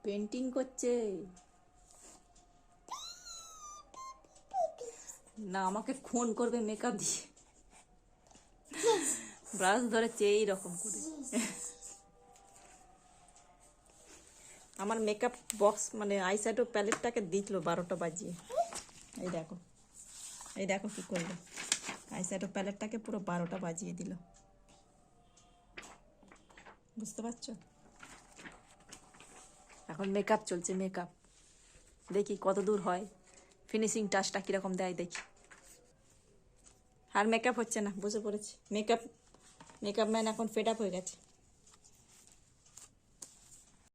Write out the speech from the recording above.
Painting করছে না, আমাকে খুন করবে মেকআপ দিয়ে। ব্রাশ ধরেছে এইরকম করে। আমার মেকআপ বক্স মানে আইশ্যাডো প্যালেটটাকে দিল 12টা বাজিয়ে। এই দেখো, এই দেখো কি করলো, আইশ্যাডো প্যালেটটাকে পুরো 12টা বাজিয়ে দিল। বুঝতে পারছো? এখন মেকআপ চলছে, মেকআপ দেখি কত দূর হয়, ফিনিশিং টাচটা কীরকম দেয় দেখি। আর মেকআপ হচ্ছে না, বসে পড়েছে। মেকআপ ম্যান এখন ফেড আপ হয়ে গেছে।